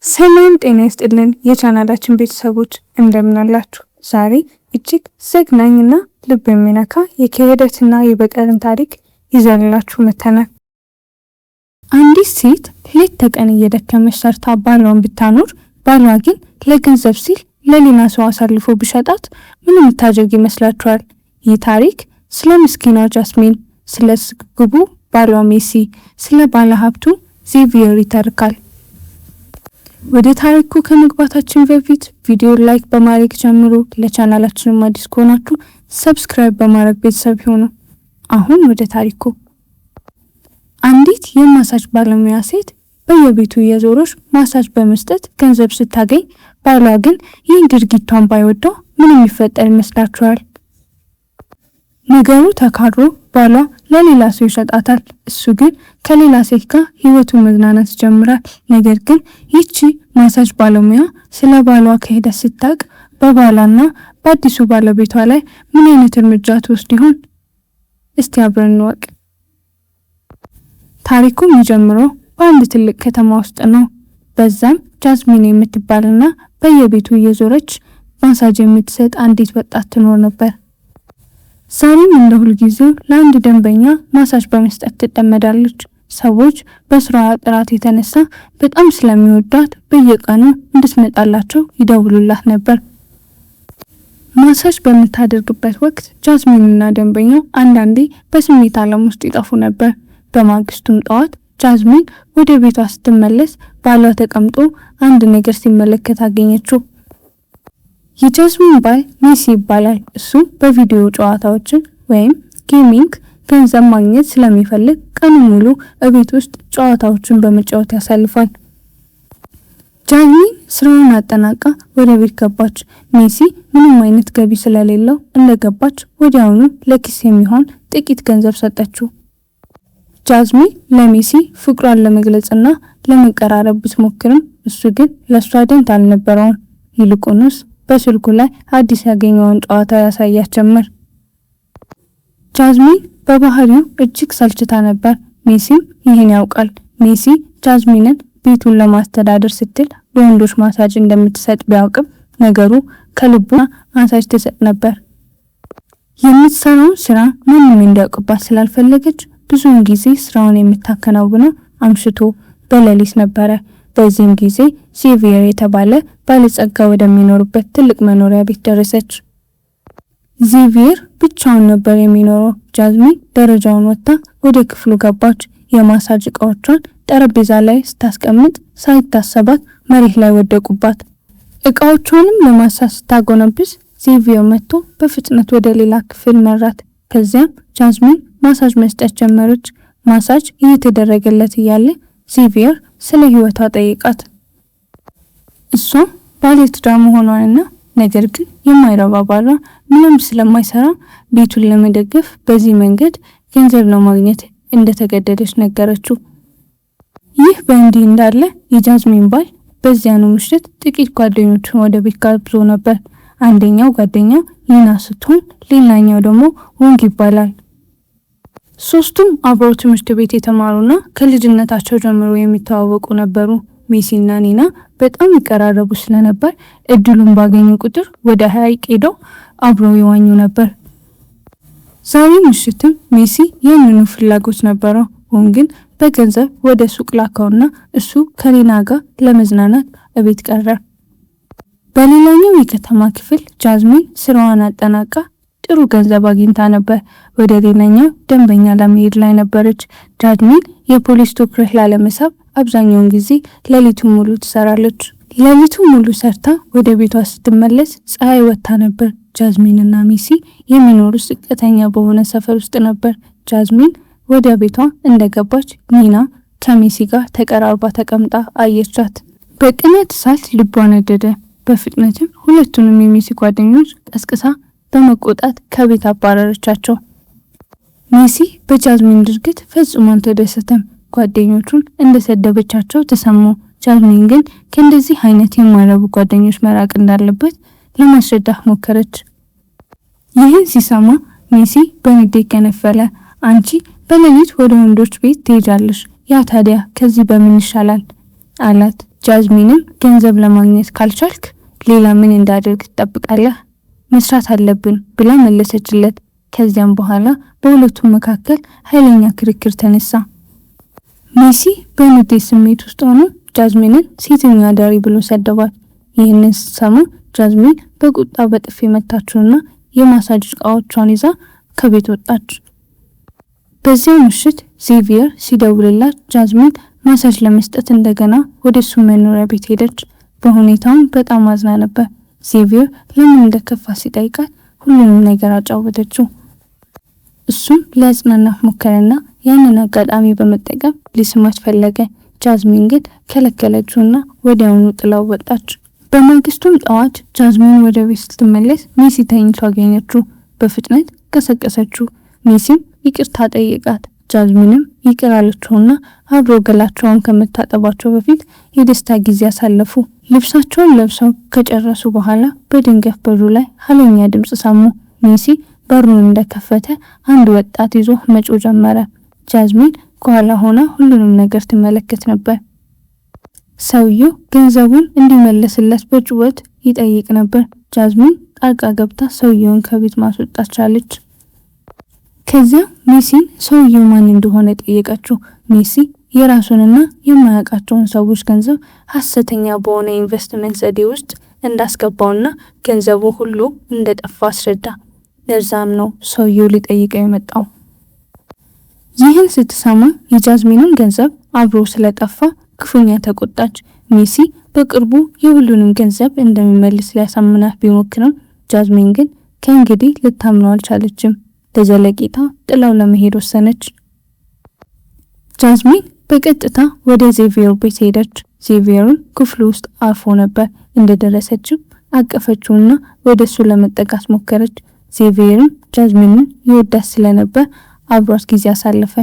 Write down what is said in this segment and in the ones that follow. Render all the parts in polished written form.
ሰላም ጤና ይስጥልን የቻናላችን ቤተሰቦች እንደምን አላችሁ? ዛሬ እጅግ ዘግናኝና ልብ የሚነካ የክህደትና የበቀልን ታሪክ ይዘንላችሁ መተናል። አንዲት ሴት ሌት ተቀን እየደከመች ሰርታ ባሏን ብታኖር ባሏ ግን ለገንዘብ ሲል ለሌላ ሰው አሳልፎ ቢሸጣት ምን የምታደርግ ይመስላችኋል? ይህ ታሪክ ስለ ምስኪኗ ጃስሚን፣ ስለ ስግብግቡ ባሏ ሜሲ፣ ስለ ባለ ሀብቱ ዜቪየር ይተርካል። ወደ ታሪኩ ከመግባታችን በፊት ቪዲዮ ላይክ በማድረግ ጀምሩ። ለቻናላችን አዲስ ከሆናችሁ ሰብስክራይብ በማድረግ ቤተሰብ ይሁኑ። አሁን ወደ ታሪኩ። አንዲት የማሳጅ ባለሙያ ሴት በየቤቱ የዞረች ማሳጅ በመስጠት ገንዘብ ስታገኝ ባሏ ግን ይህን ድርጊቷን ባይወደው ምን የሚፈጠር ይመስላችኋል? ነገሩ ተካሮ ባሏ ለሌላ ሰው ይሸጣታል። እሱ ግን ከሌላ ሴት ጋር ህይወቱን መዝናናት ይጀምራል። ነገር ግን ይቺ ማሳጅ ባለሙያ ስለ ባሏ ክህደት ስታውቅ በባሏና በአዲሱ ባለቤቷ ላይ ምን አይነት እርምጃ ትወስድ ይሆን? እስቲ አብረን እንወቅ። ታሪኩ የሚጀምረው በአንድ ትልቅ ከተማ ውስጥ ነው። በዛም ጃስሚን የምትባልና በየቤቱ እየዞረች ማሳጅ የምትሰጥ አንዲት ወጣት ትኖር ነበር። ዛሬም እንደ ሁልጊዜው ለአንድ ደንበኛ ማሳጅ በመስጠት ትጠመዳለች። ሰዎች በስራዋ ጥራት የተነሳ በጣም ስለሚወዷት በየቀኑ እንድትመጣላቸው ይደውሉላት ነበር። ማሳጅ በምታደርግበት ወቅት ጃስሚንና ደንበኛው አንዳንዴ በስሜት ዓለም ውስጥ ይጠፉ ነበር። በማግስቱም ጠዋት ጃስሚን ወደ ቤቷ ስትመለስ ባሏ ተቀምጦ አንድ ነገር ሲመለከት አገኘችው። የጃስሚን ባል ሜሲ ይባላል። እሱ በቪዲዮ ጨዋታዎችን ወይም ጌሚንግ ገንዘብ ማግኘት ስለሚፈልግ ቀኑን ሙሉ እቤት ውስጥ ጨዋታዎችን በመጫወት ያሳልፋል። ጃስሚን ስራውን አጠናቃ ወደ ቤት ገባች። ሜሲ ምንም አይነት ገቢ ስለሌለው እንደገባች ወዲያውኑ ለኪስ የሚሆን ጥቂት ገንዘብ ሰጠችው። ጃስሚን ለሜሲ ፍቅሯን ለመግለጽና ለመቀራረብ ብትሞክርም እሱ ግን ለሷ ደንታ አልነበረውም። ይልቁንስ በስልኩ ላይ አዲስ ያገኘውን ጨዋታ ያሳያት ጀመር። ጃስሚን በባህሪው እጅግ ሰልችታ ነበር። ሜሲም ይህን ያውቃል። ሜሲ ጃስሚንን ቤቱን ለማስተዳደር ስትል ለወንዶች ማሳጅ እንደምትሰጥ ቢያውቅም ነገሩ ከልቡ ማሳጅ ትሰጥ ነበር። የምትሰራውን ስራ ማንም እንዲያውቅባት ስላልፈለገች ብዙውን ጊዜ ስራውን የምታከናውነው አምሽቶ በሌሊት ነበረ። በዚህም ጊዜ ዜቪየር የተባለ ባለጸጋ ወደሚኖርበት ትልቅ መኖሪያ ቤት ደረሰች። ዜቪየር ብቻውን ነበር የሚኖረው። ጃስሚን ደረጃውን ወጥታ ወደ ክፍሉ ገባች። የማሳጅ እቃዎቿን ጠረጴዛ ላይ ስታስቀምጥ ሳይታሰባት መሬት ላይ ወደቁባት። እቃዎቿንም ለማሳጅ ስታጎነብስ ዜቪየር መጥቶ በፍጥነት ወደ ሌላ ክፍል መራት። ከዚያም ጃስሚን ማሳጅ መስጠት ጀመረች። ማሳጅ እየተደረገለት እያለ ዜቪየር ስለ ህይወቷ ጠይቃት። እሷ ባለትዳር መሆኗንና ነገር ግን የማይረባ ባሏ ምንም ስለማይሰራ ቤቱን ለመደገፍ በዚህ መንገድ ገንዘብ ለማግኘት እንደተገደደች ነገረችው። ይህ በእንዲህ እንዳለ የጃስሚን ባል በዚያኑ ምሽት ጥቂት ጓደኞቹን ወደ ቤት ጋብዞ ነበር። አንደኛው ጓደኛው ሊና ስትሆን ሌላኛው ደግሞ ወንግ ይባላል። ሶስቱም አብረው ትምህርት ቤት የተማሩና ከልጅነታቸው ጀምሮ የሚተዋወቁ ነበሩ። ሜሲና ኒና በጣም ይቀራረቡ ስለነበር እድሉን ባገኙ ቁጥር ወደ ሐይቅ ሄደው አብረው ይዋኙ ነበር። ዛሬ ምሽትም ሜሲ ይህንኑ ፍላጎት ነበረው። ወንግን በገንዘብ ወደ ሱቅ ላከውና እሱ ከኒና ጋር ለመዝናናት እቤት ቀረ። በሌላኛው የከተማ ክፍል ጃስሚን ስራዋን አጠናቃ ጥሩ ገንዘብ አግኝታ ነበር። ወደ ሌላኛው ደንበኛ ለመሄድ ላይ ነበረች። ጃስሚን የፖሊስ ትኩረት ላለመሳብ አብዛኛውን ጊዜ ሌሊቱን ሙሉ ትሰራለች። ሌሊቱን ሙሉ ሰርታ ወደ ቤቷ ስትመለስ ፀሐይ ወጥታ ነበር። ጃስሚንና ሜሲ የሚኖሩት ዝቅተኛ በሆነ ሰፈር ውስጥ ነበር። ጃስሚን ወደ ቤቷ እንደገባች ኒና ከሜሲ ጋር ተቀራርባ ተቀምጣ አየቻት። በቅናት እሳት ልቧ ነደደ። በፍጥነትም ሁለቱንም የሜሲ ጓደኞች ቀስቅሳ በመቆጣት ከቤት አባረረቻቸው። ሜሲ በጃስሚን ድርጊት ፈጽሞ አልተደሰተም። ጓደኞቹን እንደሰደበቻቸው ተሰሙ። ጃስሚን ግን ከእንደዚህ አይነት የማይረቡ ጓደኞች መራቅ እንዳለበት ለማስረዳት ሞከረች። ይህን ሲሰማ ሜሲ በንዴት ገነፈለ። አንቺ በሌሊት ወደ ወንዶች ቤት ትሄጃለሽ፣ ያ ታዲያ ከዚህ በምን ይሻላል አላት። ጃዝሚንም ገንዘብ ለማግኘት ካልቻልክ ሌላ ምን እንዳደርግ ትጠብቃለህ? መስራት አለብን ብላ መለሰችለት። ከዚያም በኋላ በሁለቱም መካከል ኃይለኛ ክርክር ተነሳ። ሜሲ በንዴት ስሜት ውስጥ ሆኖ ጃዝሚንን ሴተኛ አዳሪ ብሎ ሰደባት። ይህንን ስትሰማ ጃዝሚን በቁጣ በጥፊ መታችውና የማሳጅ እቃዎቿን ይዛ ከቤት ወጣች። በዚያው ምሽት ዜቪየር ሲደውልላት ጃዝሚን ማሳጅ ለመስጠት እንደገና ወደሱ መኖሪያ ቤት ሄደች። በሁኔታውም በጣም አዝና ነበር። ዜቪየር ለምን እንደከፋ ሲጠይቃት ሁሉንም ነገር አጫወተችው። እሱም ሊያጽናናት ሞከረና ያንን አጋጣሚ በመጠቀም ሊስማት ፈለገ። ጃዝሚን ግን ከለከለችውና ወዲያውኑ ጥላው ወጣች። በማግስቱም ጠዋት ጃዝሚን ወደ ቤት ስትመለስ ሜሲ ተኝቶ አገኘችው። በፍጥነት ቀሰቀሰችው። ሜሲም ይቅርታ ጠየቃት። ጃዝሚንም ይቅር አለችውና አብሮ ገላቸውን ከመታጠባቸው በፊት የደስታ ጊዜ አሳለፉ። ልብሳቸውን ለብሰው ከጨረሱ በኋላ በድንገት በሩ ላይ ኃይለኛ ድምጽ ሰሙ። ሜሲ በሩን እንደከፈተ አንድ ወጣት ይዞ መጮህ ጀመረ። ጃዝሚን ከኋላ ሆና ሁሉንም ነገር ትመለከት ነበር። ሰውየው ገንዘቡን እንዲመለስለት በጩኸት ይጠይቅ ነበር። ጃዝሚን ጣልቃ ገብታ ሰውየውን ከቤት ማስወጣት ቻለች። ከዚያ ሜሲን ሰውየው ማን እንደሆነ ጠየቀችው። ሜሲ የራሱንና የማያውቃቸውን ሰዎች ገንዘብ ሐሰተኛ በሆነ ኢንቨስትመንት ዘዴ ውስጥ እንዳስገባውና ገንዘቡ ሁሉ እንደጠፋ አስረዳ። ለዛም ነው ሰውየው ሊጠይቀው የመጣው። ይህን ስትሰማ የጃዝሚንን ገንዘብ አብሮ ስለጠፋ ክፉኛ ተቆጣች። ሜሲ በቅርቡ የሁሉንም ገንዘብ እንደሚመልስ ሊያሳምናት ቢሞክርም ጃዝሚን ግን ከእንግዲህ ልታምነው አልቻለችም። ለዘለቂታ ጥላው ለመሄድ ወሰነች። ጃዝሚን በቀጥታ ወደ ዜቪየር ቤት ሄደች። ዜቪየርን ክፍሉ ውስጥ አርፎ ነበር። እንደደረሰችው አቀፈችውና ወደሱ ለመጠጋት ሞከረች። ዜቪየርም ጃዝሚንን ይወዳት ስለነበር አብሯት ጊዜ አሳለፈ።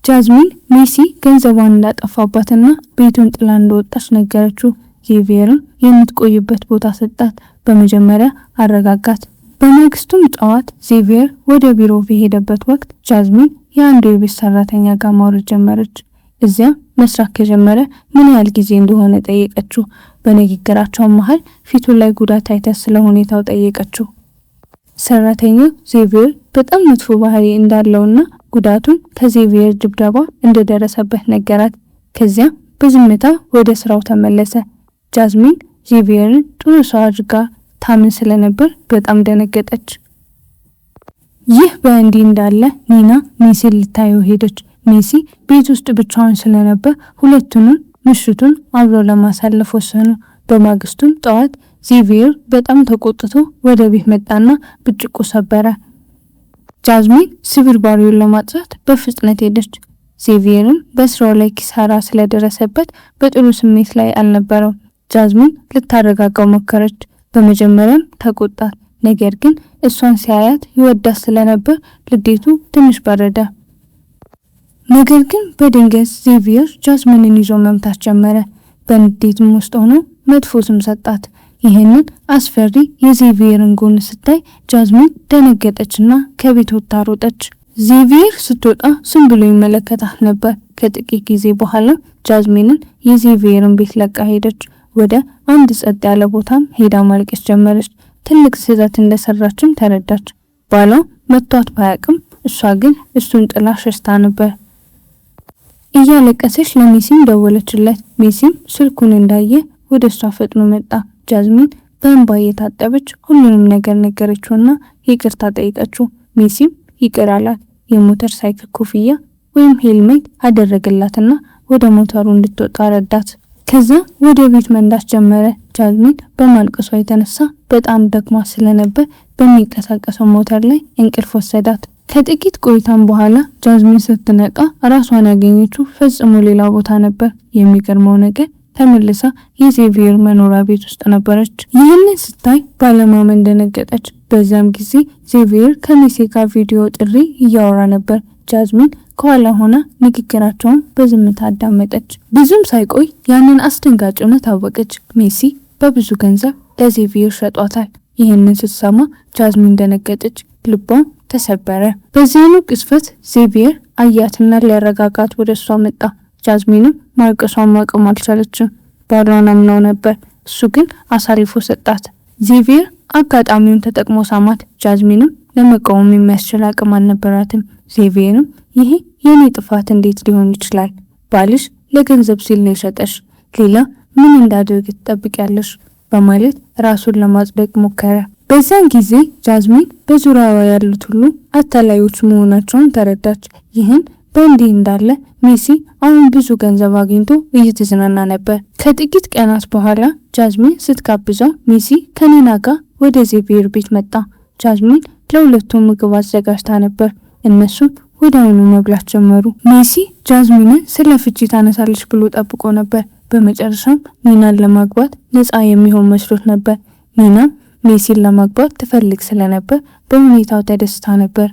ጃዝሚን ሜሲ ገንዘቧን እንዳጠፋባትና ቤቱን ጥላ እንደወጣች ነገረችው። ዜቪየርም የምትቆይበት ቦታ ሰጣት። በመጀመሪያ አረጋጋት። በማግስቱም ጠዋት ዜቪየር ወደ ቢሮ በሄደበት ወቅት ጃዝሚን የአንዱ የቤት ሰራተኛ ጋር ማውራት ጀመረች። እዚያ መስራት ከጀመረ ምን ያህል ጊዜ እንደሆነ ጠየቀችው። በንግግራቸው መሃል ፊቱ ላይ ጉዳት አይታ ስለ ሁኔታው ጠየቀችው። ሰራተኛው ዜቪየር በጣም መጥፎ ባህሪ እንዳለውና ጉዳቱን ከዜቪየር ድብደባ እንደደረሰበት ነገራት። ከዚያ በዝምታ ወደ ስራው ተመለሰ። ጃዝሚን ዜቪየርን ጥሩ ሰው አድርጋ ታምን ስለነበር በጣም ደነገጠች። ይህ በእንዲህ እንዳለ ኒና ሜሲን ልታየው ሄደች። ሜሲ ቤት ውስጥ ብቻውን ስለነበር ሁለቱንም ምሽቱን አብሮ ለማሳለፍ ወሰኑ። በማግስቱም ጠዋት ዜቪየር በጣም ተቆጥቶ ወደ ቤት መጣና ብርጭቆ ሰበረ። ጃዝሚን ስብርባሪውን ለማጥፋት በፍጥነት ሄደች። ዜቪየርም በስራው ላይ ኪሳራ ስለደረሰበት በጥሩ ስሜት ላይ አልነበረም። ጃዝሚን ልታረጋጋው ሞከረች። በመጀመሪያም ተቆጣት። ነገር ግን እሷን ሲያያት ይወዳት ስለነበር ልዴቱ ትንሽ በረዳ። ነገር ግን በድንገት ዜቪየር ጃዝሚንን ይዞ መምታት ጀመረ። በንዴትም ውስጥ ሆኖ መጥፎ ስም ሰጣት። ይህንን አስፈሪ የዜቪየርን ጎን ስታይ ጃዝሚን ደነገጠችና ከቤት ወጥታ ሮጠች። ዜቪየር ስትወጣ ዝም ብሎ ይመለከታት ነበር። ከጥቂት ጊዜ በኋላ ጃዝሚንን የዜቪየርን ቤት ለቃ ሄደች። ወደ አንድ ጸጥ ያለ ቦታም ሄዳ ማልቀስ ጀመረች። ትልቅ ስህተት እንደሰራችም ተረዳች። ባሏ መቷት ባያቅም እሷ ግን እሱን ጥላ ሸሽታ ነበር። እያለቀሰች ለሜሲም ደወለችለት። ሜሲም ስልኩን እንዳየ ወደ እሷ ፈጥኖ መጣ። ጃዝሚን በእንባ እየታጠበች ሁሉንም ነገር ነገረችውና ይቅርታ ጠይቀችው። ሜሲም ይቅር አላት። የሞተር ሳይክል ኮፍያ ወይም ሄልሜት አደረገላትና ወደ ሞተሩ እንድትወጣ ረዳት። ከዛ ወደ ቤት መንዳት ጀመረ። ጃዝሚን በማልቀሷ የተነሳ በጣም ደክማ ስለነበር በሚንቀሳቀሰው ሞተር ላይ እንቅልፍ ወሰዳት። ከጥቂት ቆይታም በኋላ ጃዝሚን ስትነቃ ራሷን ያገኘችው ፈጽሞ ሌላ ቦታ ነበር። የሚገርመው ነገር ተመልሳ የዜቪየር መኖሪያ ቤት ውስጥ ነበረች። ይህንን ስታይ ባለማመን ደነገጠች። በዛም ጊዜ ዜቪየር ከሜሲ ጋር ቪዲዮ ጥሪ እያወራ ነበር። ጃዝሚን ከኋላ ሆና ንግግራቸውን በዝምታ አዳመጠች። ብዙም ሳይቆይ ያንን አስደንጋጭ እውነት አወቀች። ሜሲ በብዙ ገንዘብ ለዜቪየር ሸጧታል። ይህንን ስትሰማ ጃዝሚን ደነገጠች፣ ልቧም ተሰበረ። በዚያኑ ቅጽበት ዜቪየር አያትና ሊያረጋጋት ወደ እሷ መጣ። ጃዝሚንም ማልቀሷን ማቆም አልቻለችም። ባሏን አምናው ነበር። እሱ ግን አሳልፎ ሰጣት። ዜቪየር አጋጣሚውን ተጠቅሞ ሳማት። ጃዝሚንም ለመቃወም የሚያስችል አቅም አልነበራትም። ዜቪየርም ይሄ የኔ ጥፋት እንዴት ሊሆን ይችላል? ባልሽ ለገንዘብ ሲል ነው የሸጠሽ፣ ሌላ ምን እንዳደርግ ትጠብቂያለሽ? በማለት ራሱን ለማጽደቅ ሞከረ። በዛን ጊዜ ጃዝሚን በዙሪያዋ ያሉት ሁሉ አታላዮች መሆናቸውን ተረዳች። ይህን በእንዲህ እንዳለ ሜሲ አሁን ብዙ ገንዘብ አግኝቶ እየተዝናና ነበር። ከጥቂት ቀናት በኋላ ጃዝሚን ስትጋብዘው ሜሲ ከኒና ጋር ወደ ዜቪየር ቤት መጣ። ጃዝሚን ለሁለቱም ምግብ አዘጋጅታ ነበር። እነሱም ወዲያውኑ መብላት ጀመሩ። ሜሲ ጃዝሚንን ስለ ፍቺ ታነሳለች ብሎ ጠብቆ ነበር። በመጨረሻም ኒናን ለማግባት ነፃ የሚሆን መስሎት ነበር። ኒና ሜሲን ለማግባት ትፈልግ ስለነበር በሁኔታው ተደስታ ነበር።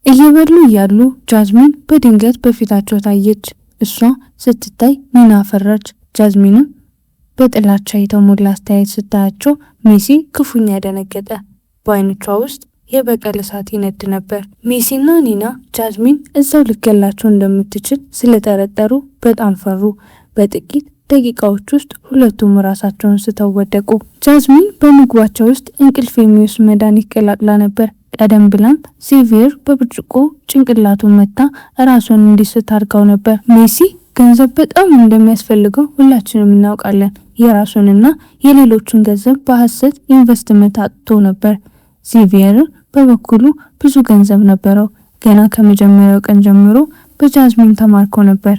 እየበሉ እያሉ ጃዝሚን በድንገት በፊታቸው ታየች። እሷ ስትታይ ኒና ፈራች። ጃዝሚንም በጥላቻ የተሞላ አስተያየት ስታያቸው ሜሲ ክፉኛ ደነገጠ። በአይኖቿ ውስጥ የበቀል እሳት ይነድ ነበር። ሜሲና ኒና ጃዝሚን እዛው ልገላቸው እንደምትችል ስለጠረጠሩ በጣም ፈሩ። በጥቂት ደቂቃዎች ውስጥ ሁለቱም ራሳቸውን ስተው ወደቁ። ጃዝሚን በምግባቸው ውስጥ እንቅልፍ የሚወስድ መድኃኒት ቀላቅላ ነበር። ቀደም ብላም ዜቪየር በብርጭቆ ጭንቅላቱን መታ ራሱን እንዲስት አድርጋው ነበር። ሜሲ ገንዘብ በጣም እንደሚያስፈልገው ሁላችንም እናውቃለን። የራሱንና የሌሎችን ገንዘብ በሐሰት ኢንቨስትመንት አጥቶ ነበር። ዜቪየር በበኩሉ ብዙ ገንዘብ ነበረው። ገና ከመጀመሪያው ቀን ጀምሮ በጃዝሚን ተማርኮ ነበር።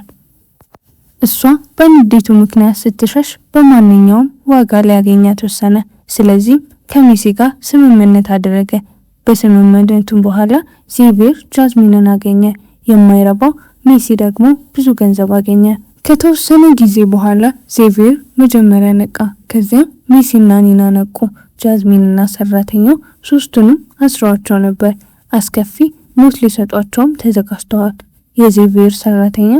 እሷ በንዴቱ ምክንያት ስትሸሽ በማንኛውም ዋጋ ሊያገኛት ወሰነ። ስለዚህ ከሜሲ ጋር ስምምነት አደረገ። በስምምነቱ በኋላ ዜቪየር ጃዝሚንን አገኘ። የማይረባው ሜሲ ደግሞ ብዙ ገንዘብ አገኘ። ከተወሰነ ጊዜ በኋላ ዜቪየር መጀመሪያ ነቃ። ከዚያም ሜሲና ኒና ነቁ። ጃዝሚንና ሰራተኛው ሶስቱንም አስረዋቸው ነበር። አስከፊ ሞት ሊሰጧቸውም ተዘጋጅተዋል። የዜቪየር ሰራተኛ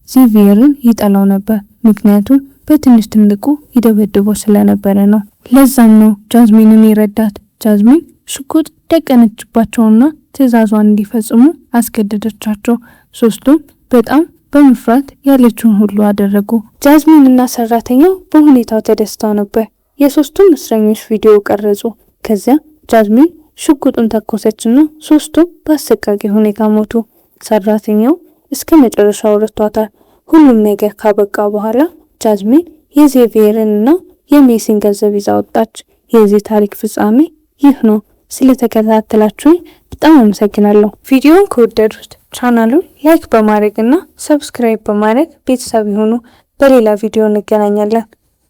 ዜቪየርን ይጠላው ነበር፣ ምክንያቱም በትንሽ ትልቁ ይደበድበው ስለነበረ ነው። ለዛም ነው ጃዝሚንን ይረዳት። ጃዝሚን ሽጉጥ ደቀነችባቸውና ትዕዛዟን እንዲፈጽሙ አስገደደቻቸው። ሶስቱም በጣም በመፍራት ያለችውን ሁሉ አደረጉ። ጃዝሚንና ሰራተኛው በሁኔታው ተደስተው ነበር። የሶስቱም እስረኞች ቪዲዮ ቀረጹ። ከዚያ ጃዝሚን ሽጉጡን ተኮሰችና ሶስቱም በአሰቃቂ ሁኔታ ሞቱ። ሰራተኛው እስከ መጨረሻው ረቷታል። ሁሉም ነገር ካበቃ በኋላ ጃዝሚን የዜቪየርንና የሜሲን ገንዘብ ይዛ ወጣች። የዚህ ታሪክ ፍጻሜ ይህ ነው። ስለተከታተላችሁኝ በጣም አመሰግናለሁ። ቪዲዮውን ከወደዱት ቻናሉን ላይክ በማድረግና ሰብስክራይብ በማድረግ ቤተሰብ ይሁኑ። በሌላ ቪዲዮ እንገናኛለን።